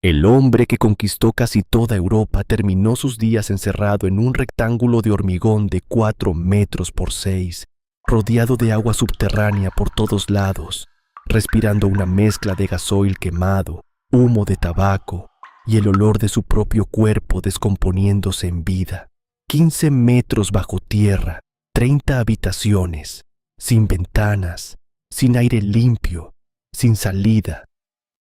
El hombre que conquistó casi toda Europa terminó sus días encerrado en un rectángulo de hormigón de 4 metros por 6, rodeado de agua subterránea por todos lados, respirando una mezcla de gasoil quemado, humo de tabaco y el olor de su propio cuerpo descomponiéndose en vida. 15 metros bajo tierra, 30 habitaciones, sin ventanas, sin aire limpio, sin salida.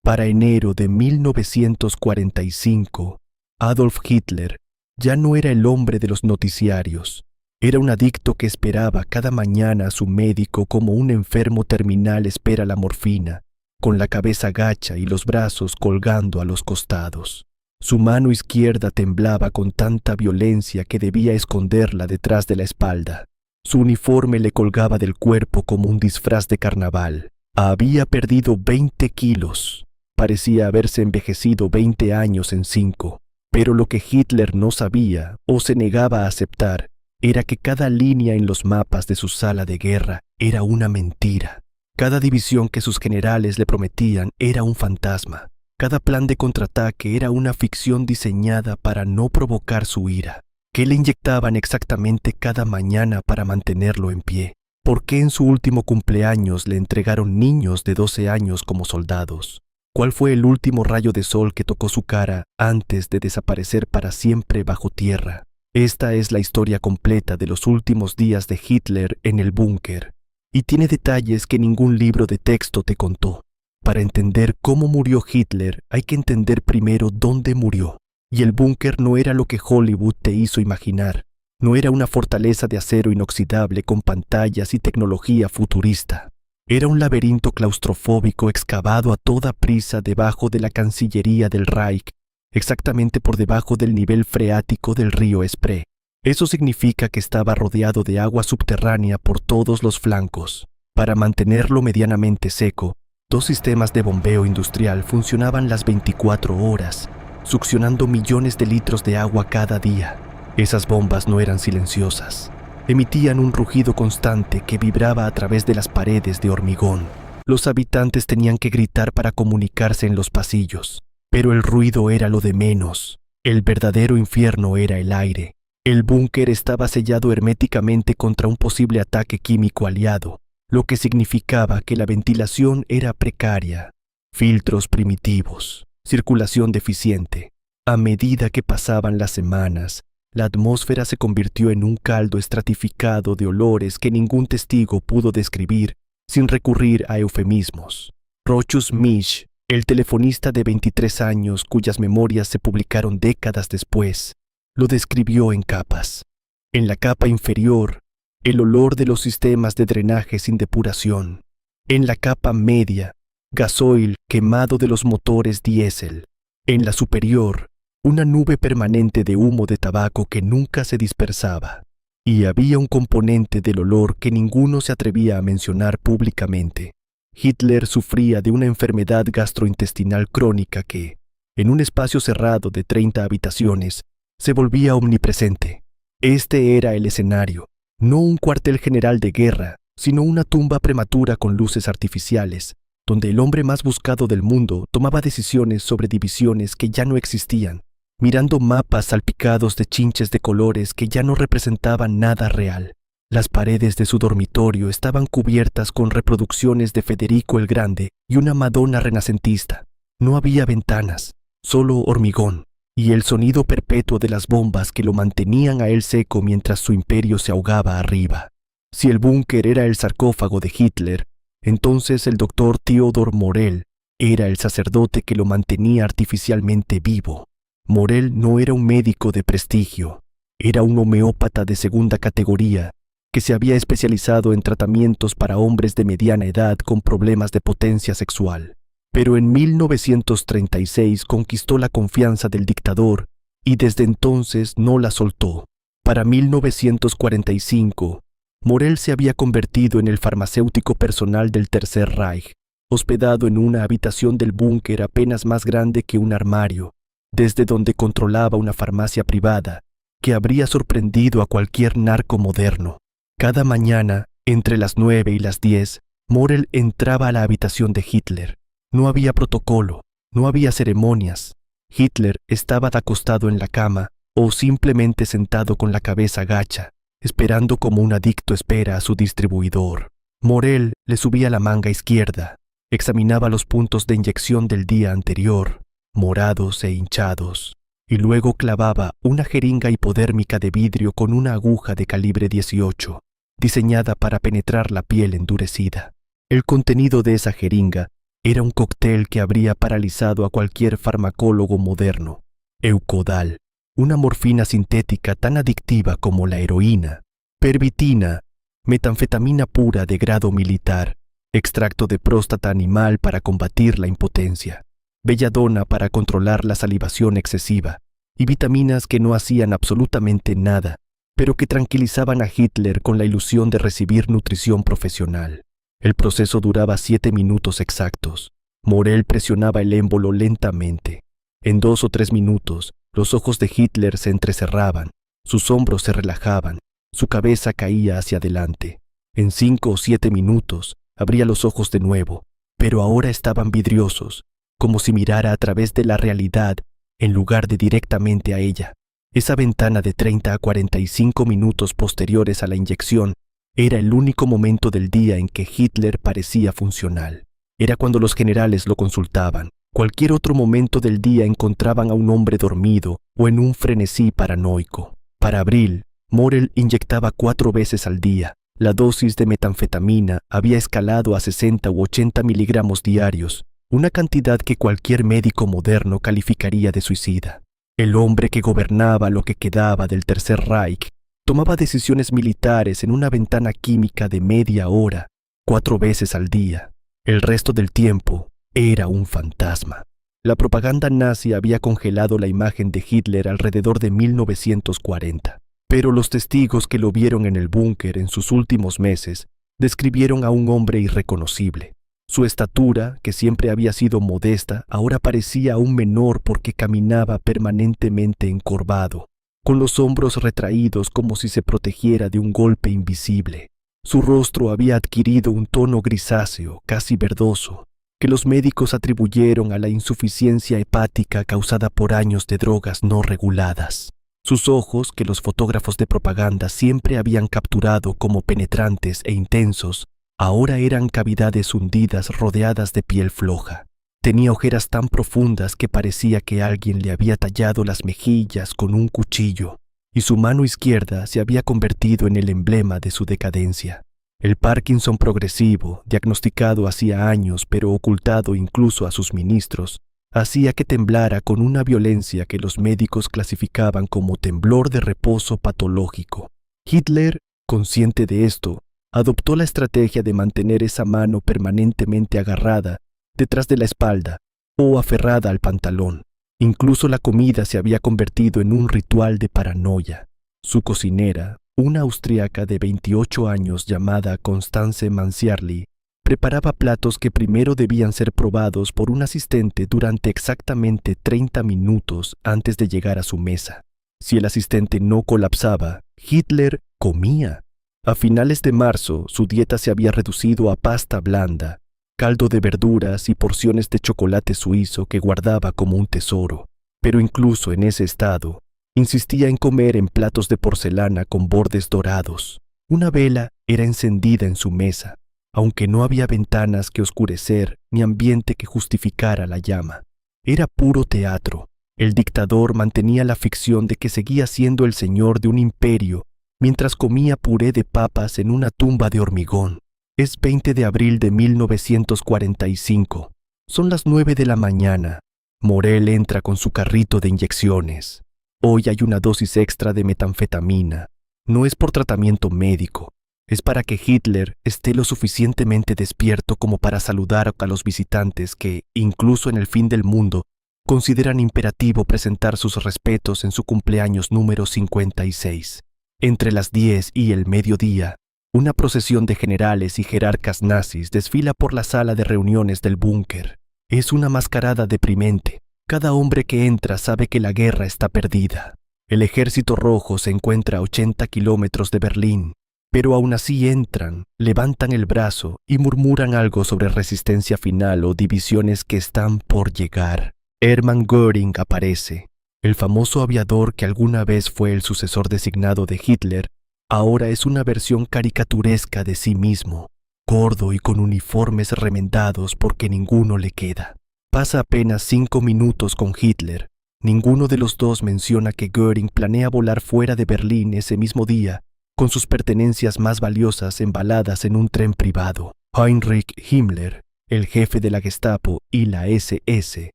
Para enero de 1945, Adolf Hitler ya no era el hombre de los noticiarios. Era un adicto que esperaba cada mañana a su médico como un enfermo terminal espera la morfina, con la cabeza gacha y los brazos colgando a los costados. Su mano izquierda temblaba con tanta violencia que debía esconderla detrás de la espalda. Su uniforme le colgaba del cuerpo como un disfraz de carnaval. Había perdido 20 kilos. Parecía haberse envejecido 20 años en 5, pero lo que Hitler no sabía o se negaba a aceptar era que cada línea en los mapas de su sala de guerra era una mentira. Cada división que sus generales le prometían era un fantasma. Cada plan de contraataque era una ficción diseñada para no provocar su ira. ¿Qué le inyectaban exactamente cada mañana para mantenerlo en pie? ¿Por qué en su último cumpleaños le entregaron niños de 12 años como soldados? ¿Cuál fue el último rayo de sol que tocó su cara antes de desaparecer para siempre bajo tierra? Esta es la historia completa de los últimos días de Hitler en el búnker, y tiene detalles que ningún libro de texto te contó. Para entender cómo murió Hitler, hay que entender primero dónde murió. Y el búnker no era lo que Hollywood te hizo imaginar. No era una fortaleza de acero inoxidable con pantallas y tecnología futurista. Era un laberinto claustrofóbico excavado a toda prisa debajo de la Cancillería del Reich, exactamente por debajo del nivel freático del río Spree. Eso significa que estaba rodeado de agua subterránea por todos los flancos. Para mantenerlo medianamente seco, 2 sistemas de bombeo industrial funcionaban las 24 horas, succionando millones de litros de agua cada día. Esas bombas no eran silenciosas. Emitían un rugido constante que vibraba a través de las paredes de hormigón. Los habitantes tenían que gritar para comunicarse en los pasillos, pero el ruido era lo de menos. El verdadero infierno era el aire. El búnker estaba sellado herméticamente contra un posible ataque químico aliado, lo que significaba que la ventilación era precaria. Filtros primitivos, circulación deficiente. A medida que pasaban las semanas, la atmósfera se convirtió en un caldo estratificado de olores que ningún testigo pudo describir sin recurrir a eufemismos. Rochus Misch, el telefonista de 23 años cuyas memorias se publicaron décadas después, lo describió en capas. En la capa inferior, el olor de los sistemas de drenaje sin depuración. En la capa media, gasoil quemado de los motores diésel. En la superior, una nube permanente de humo de tabaco que nunca se dispersaba. Y había un componente del olor que ninguno se atrevía a mencionar públicamente. Hitler sufría de una enfermedad gastrointestinal crónica que, en un espacio cerrado de 30 habitaciones, se volvía omnipresente. Este era el escenario, no un cuartel general de guerra, sino una tumba prematura con luces artificiales, donde el hombre más buscado del mundo tomaba decisiones sobre divisiones que ya no existían, mirando mapas salpicados de chinches de colores que ya no representaban nada real. Las paredes de su dormitorio estaban cubiertas con reproducciones de Federico el Grande y una Madonna renacentista. No había ventanas, solo hormigón, y el sonido perpetuo de las bombas que lo mantenían a él seco mientras su imperio se ahogaba arriba. Si el búnker era el sarcófago de Hitler, entonces el doctor Theodor Morell era el sacerdote que lo mantenía artificialmente vivo. Morell no era un médico de prestigio, era un homeópata de segunda categoría que se había especializado en tratamientos para hombres de mediana edad con problemas de potencia sexual. Pero en 1936 conquistó la confianza del dictador y desde entonces no la soltó. Para 1945, Morell se había convertido en el farmacéutico personal del Tercer Reich, hospedado en una habitación del búnker apenas más grande que un armario, desde donde controlaba una farmacia privada que habría sorprendido a cualquier narco moderno. Cada mañana, entre las 9 y las 10, Morell entraba a la habitación de Hitler. No había protocolo, no había ceremonias, Hitler estaba acostado en la cama o simplemente sentado con la cabeza gacha, esperando como un adicto espera a su distribuidor. Morel le subía la manga izquierda, examinaba los puntos de inyección del día anterior, morados e hinchados, y luego clavaba una jeringa hipodérmica de vidrio con una aguja de calibre 18, diseñada para penetrar la piel endurecida. El contenido de esa jeringa era un cóctel que habría paralizado a cualquier farmacólogo moderno. Eucodal, una morfina sintética tan adictiva como la heroína. Pervitina, metanfetamina pura de grado militar. Extracto de próstata animal para combatir la impotencia. Belladona para controlar la salivación excesiva. Y vitaminas que no hacían absolutamente nada, pero que tranquilizaban a Hitler con la ilusión de recibir nutrición profesional. El proceso duraba 7 minutos exactos. Morel presionaba el émbolo lentamente. En 2 o 3 minutos, los ojos de Hitler se entrecerraban, sus hombros se relajaban, su cabeza caía hacia adelante. En 5 o 7 minutos, abría los ojos de nuevo, pero ahora estaban vidriosos, como si mirara a través de la realidad en lugar de directamente a ella. Esa ventana de 30 a 45 minutos posteriores a la inyección era el único momento del día en que Hitler parecía funcional. Era cuando los generales lo consultaban. Cualquier otro momento del día encontraban a un hombre dormido o en un frenesí paranoico. Para abril, Morel inyectaba 4 veces al día. La dosis de metanfetamina había escalado a 60 u 80 miligramos diarios, una cantidad que cualquier médico moderno calificaría de suicida. El hombre que gobernaba lo que quedaba del Tercer Reich tomaba decisiones militares en una ventana química de media hora, 4 veces al día. El resto del tiempo era un fantasma. La propaganda nazi había congelado la imagen de Hitler alrededor de 1940, pero los testigos que lo vieron en el búnker en sus últimos meses describieron a un hombre irreconocible. Su estatura, que siempre había sido modesta, ahora parecía aún menor porque caminaba permanentemente encorvado, con los hombros retraídos como si se protegiera de un golpe invisible. Su rostro había adquirido un tono grisáceo, casi verdoso, que los médicos atribuyeron a la insuficiencia hepática causada por años de drogas no reguladas. Sus ojos, que los fotógrafos de propaganda siempre habían capturado como penetrantes e intensos, ahora eran cavidades hundidas rodeadas de piel floja. Tenía ojeras tan profundas que parecía que alguien le había tallado las mejillas con un cuchillo, y su mano izquierda se había convertido en el emblema de su decadencia. El Parkinson progresivo, diagnosticado hacía años pero ocultado incluso a sus ministros, hacía que temblara con una violencia que los médicos clasificaban como temblor de reposo patológico. Hitler, consciente de esto, adoptó la estrategia de mantener esa mano permanentemente agarrada detrás de la espalda o aferrada al pantalón. Incluso la comida se había convertido en un ritual de paranoia. Su cocinera, una austríaca de 28 años llamada Constance Mansiarli, preparaba platos que primero debían ser probados por un asistente durante exactamente 30 minutos antes de llegar a su mesa. Si el asistente no colapsaba, Hitler comía. A finales de marzo, su dieta se había reducido a pasta blanda, caldo de verduras y porciones de chocolate suizo que guardaba como un tesoro. Pero incluso en ese estado, insistía en comer en platos de porcelana con bordes dorados. Una vela era encendida en su mesa, aunque no había ventanas que oscurecer ni ambiente que justificara la llama. Era puro teatro. El dictador mantenía la ficción de que seguía siendo el señor de un imperio mientras comía puré de papas en una tumba de hormigón. Es 20 de abril de 1945. Son las 9 de la mañana. Morel entra con su carrito de inyecciones. Hoy hay una dosis extra de metanfetamina. No es por tratamiento médico. Es para que Hitler esté lo suficientemente despierto como para saludar a los visitantes que, incluso en el fin del mundo, consideran imperativo presentar sus respetos en su cumpleaños número 56. Entre las 10 y el mediodía, una procesión de generales y jerarcas nazis desfila por la sala de reuniones del búnker. Es una mascarada deprimente. Cada hombre que entra sabe que la guerra está perdida. El ejército rojo se encuentra a 80 kilómetros de Berlín, pero aún así entran, levantan el brazo y murmuran algo sobre resistencia final o divisiones que están por llegar. Hermann Göring aparece. El famoso aviador que alguna vez fue el sucesor designado de Hitler, ahora es una versión caricaturesca de sí mismo, gordo y con uniformes remendados porque ninguno le queda. Pasa apenas 5 minutos con Hitler. Ninguno de los dos menciona que Göring planea volar fuera de Berlín ese mismo día, con sus pertenencias más valiosas embaladas en un tren privado. Heinrich Himmler, el jefe de la Gestapo y la SS,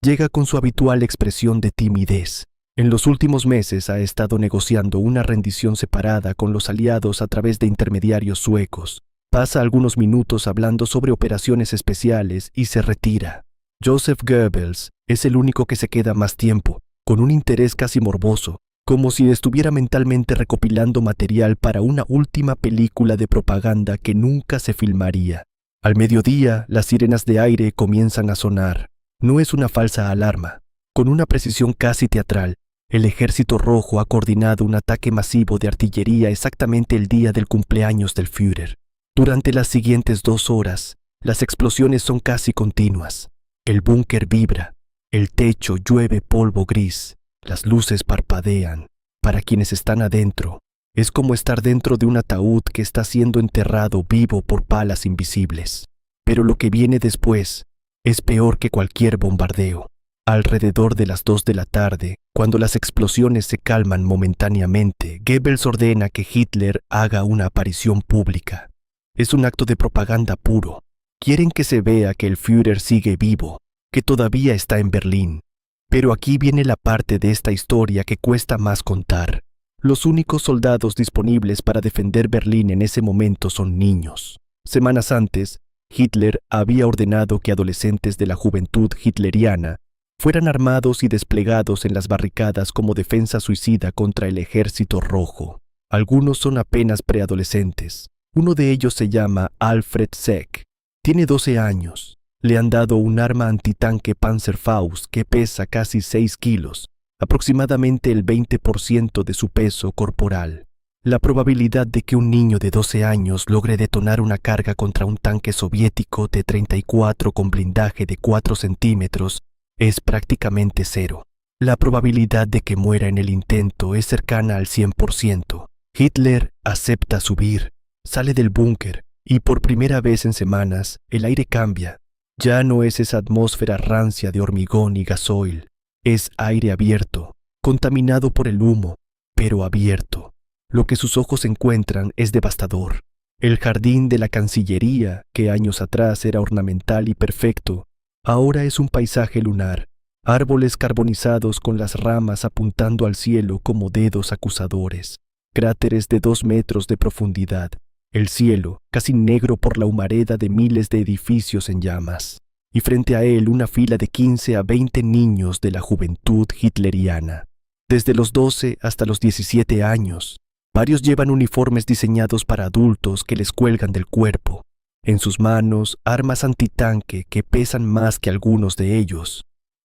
llega con su habitual expresión de timidez. En los últimos meses ha estado negociando una rendición separada con los aliados a través de intermediarios suecos. Pasa algunos minutos hablando sobre operaciones especiales y se retira. Joseph Goebbels es el único que se queda más tiempo, con un interés casi morboso, como si estuviera mentalmente recopilando material para una última película de propaganda que nunca se filmaría. Al mediodía, las sirenas de aire comienzan a sonar. No es una falsa alarma. Con una precisión casi teatral, el Ejército Rojo ha coordinado un ataque masivo de artillería exactamente el día del cumpleaños del Führer. Durante las siguientes 2 horas, las explosiones son casi continuas. El búnker vibra, el techo llueve polvo gris, las luces parpadean. Para quienes están adentro, es como estar dentro de un ataúd que está siendo enterrado vivo por palas invisibles. Pero lo que viene después es peor que cualquier bombardeo. Alrededor de las 2 de la tarde, cuando las explosiones se calman momentáneamente, Goebbels ordena que Hitler haga una aparición pública. Es un acto de propaganda puro. Quieren que se vea que el Führer sigue vivo, que todavía está en Berlín. Pero aquí viene la parte de esta historia que cuesta más contar. Los únicos soldados disponibles para defender Berlín en ese momento son niños. Semanas antes, Hitler había ordenado que adolescentes de la juventud hitleriana fueran armados y desplegados en las barricadas como defensa suicida contra el Ejército Rojo. Algunos son apenas preadolescentes. Uno de ellos se llama Alfred Seck. Tiene 12 años. Le han dado un arma antitanque Panzerfaust que pesa casi 6 kilos, aproximadamente el 20% de su peso corporal. La probabilidad de que un niño de 12 años logre detonar una carga contra un tanque soviético de 34 con blindaje de 4 centímetros es prácticamente cero. La probabilidad de que muera en el intento es cercana al 100%. Hitler acepta subir, sale del búnker y por primera vez en semanas el aire cambia. Ya no es esa atmósfera rancia de hormigón y gasoil. Es aire abierto, contaminado por el humo, pero abierto. Lo que sus ojos encuentran es devastador. El jardín de la Cancillería, que años atrás era ornamental y perfecto, ahora es un paisaje lunar. Árboles carbonizados con las ramas apuntando al cielo como dedos acusadores. Cráteres de 2 metros de profundidad. El cielo, casi negro por la humareda de miles de edificios en llamas, y frente a él una fila de 15 a 20 niños de la juventud hitleriana, desde los 12 hasta los 17 años. Varios llevan uniformes diseñados para adultos que les cuelgan del cuerpo. En sus manos, armas antitanque que pesan más que algunos de ellos.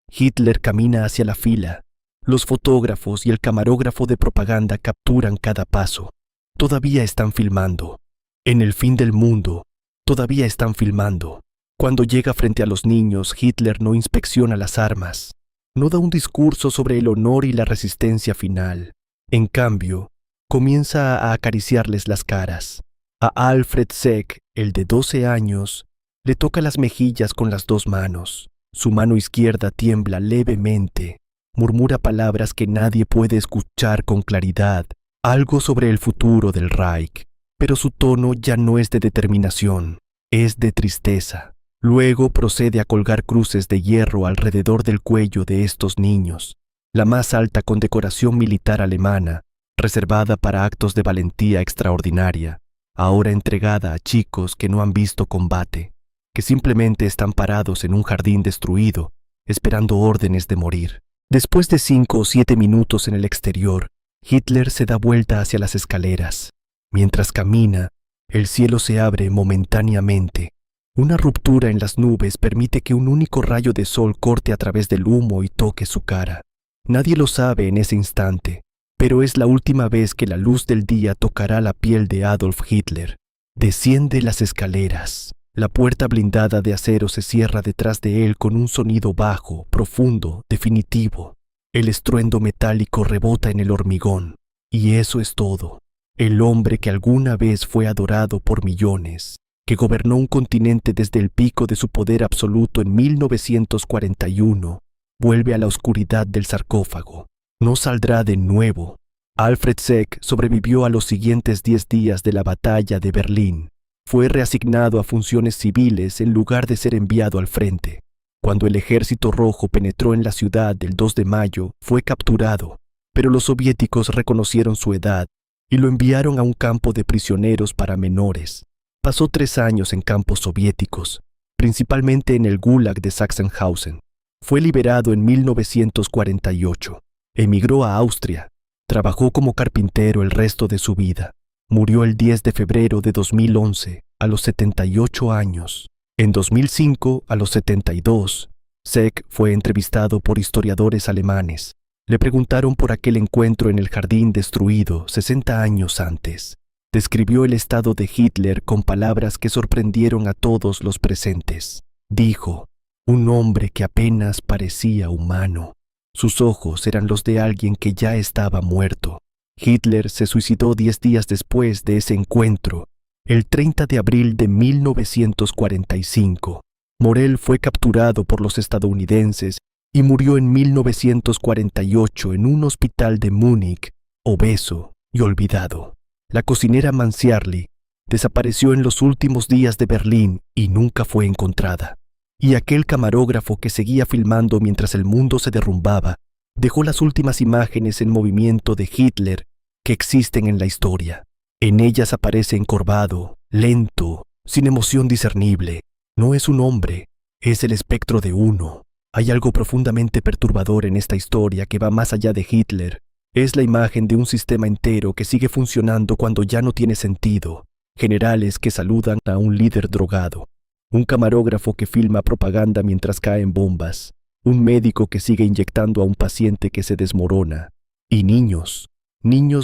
Hitler camina hacia la fila. Los fotógrafos y el camarógrafo de propaganda capturan cada paso. Todavía están filmando. En el fin del mundo, todavía están filmando. Cuando llega frente a los niños, Hitler no inspecciona las armas. No da un discurso sobre el honor y la resistencia final. En cambio, comienza a acariciarles las caras. A Alfred Seck, el de 12 años, le toca las mejillas con las 2 manos. Su mano izquierda tiembla levemente. Murmura palabras que nadie puede escuchar con claridad. Algo sobre el futuro del Reich. Pero su tono ya no es de determinación, es de tristeza. Luego procede a colgar cruces de hierro alrededor del cuello de estos niños, la más alta condecoración militar alemana, reservada para actos de valentía extraordinaria, ahora entregada a chicos que no han visto combate, que simplemente están parados en un jardín destruido, esperando órdenes de morir. Después de 5 o 7 minutos en el exterior, Hitler se da vuelta hacia las escaleras. Mientras camina, el cielo se abre momentáneamente. Una ruptura en las nubes permite que un único rayo de sol corte a través del humo y toque su cara. Nadie lo sabe en ese instante, pero es la última vez que la luz del día tocará la piel de Adolf Hitler. Desciende las escaleras. La puerta blindada de acero se cierra detrás de él con un sonido bajo, profundo, definitivo. El estruendo metálico rebota en el hormigón. Y eso es todo. El hombre que alguna vez fue adorado por millones, que gobernó un continente desde el pico de su poder absoluto en 1941, vuelve a la oscuridad del sarcófago. No saldrá de nuevo. Alfred Zec sobrevivió a los siguientes 10 días de la batalla de Berlín. Fue reasignado a funciones civiles en lugar de ser enviado al frente. Cuando el Ejército Rojo penetró en la ciudad el 2 de mayo, fue capturado, pero los soviéticos reconocieron su edad y lo enviaron a un campo de prisioneros para menores. Pasó 3 años en campos soviéticos, principalmente en el Gulag de Sachsenhausen. Fue liberado en 1948. Emigró a Austria. Trabajó como carpintero el resto de su vida. Murió el 10 de febrero de 2011, a los 78 años. En 2005, a los 72, Zec fue entrevistado por historiadores alemanes. Le preguntaron por aquel encuentro en el jardín destruido 60 años antes. Describió el estado de Hitler con palabras que sorprendieron a todos los presentes. Dijo, un hombre que apenas parecía humano. Sus ojos eran los de alguien que ya estaba muerto. Hitler se suicidó 10 días después de ese encuentro, el 30 de abril de 1945. Morell fue capturado por los estadounidenses y murió en 1948 en un hospital de Múnich, obeso y olvidado. La cocinera Mansiarly desapareció en los últimos días de Berlín y nunca fue encontrada. Y aquel camarógrafo que seguía filmando mientras el mundo se derrumbaba, dejó las últimas imágenes en movimiento de Hitler que existen en la historia. En ellas aparece encorvado, lento, sin emoción discernible. No es un hombre, es el espectro de uno. Hay algo profundamente perturbador en esta historia que va más allá de Hitler. Es la imagen de un sistema entero que sigue funcionando cuando ya no tiene sentido. Generales que saludan a un líder drogado. Un camarógrafo que filma propaganda mientras caen bombas. Un médico que sigue inyectando a un paciente que se desmorona. Y niños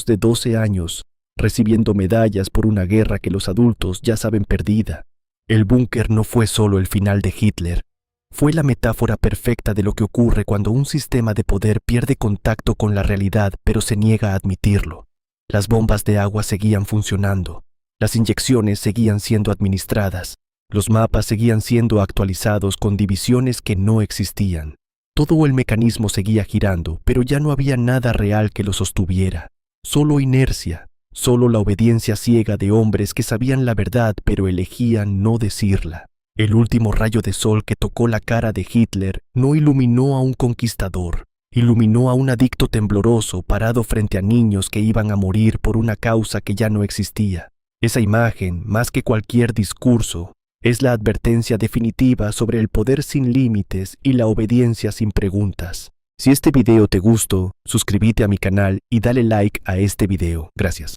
de 12 años, recibiendo medallas por una guerra que los adultos ya saben perdida. El búnker no fue solo el final de Hitler. Fue la metáfora perfecta de lo que ocurre cuando un sistema de poder pierde contacto con la realidad pero se niega a admitirlo. Las bombas de agua seguían funcionando. Las inyecciones seguían siendo administradas. Los mapas seguían siendo actualizados con divisiones que no existían. Todo el mecanismo seguía girando, pero ya no había nada real que lo sostuviera. Solo inercia, solo la obediencia ciega de hombres que sabían la verdad pero elegían no decirla. El último rayo de sol que tocó la cara de Hitler no iluminó a un conquistador, iluminó a un adicto tembloroso parado frente a niños que iban a morir por una causa que ya no existía. Esa imagen, más que cualquier discurso, es la advertencia definitiva sobre el poder sin límites y la obediencia sin preguntas. Si este video te gustó, suscríbete a mi canal y dale like a este video. Gracias.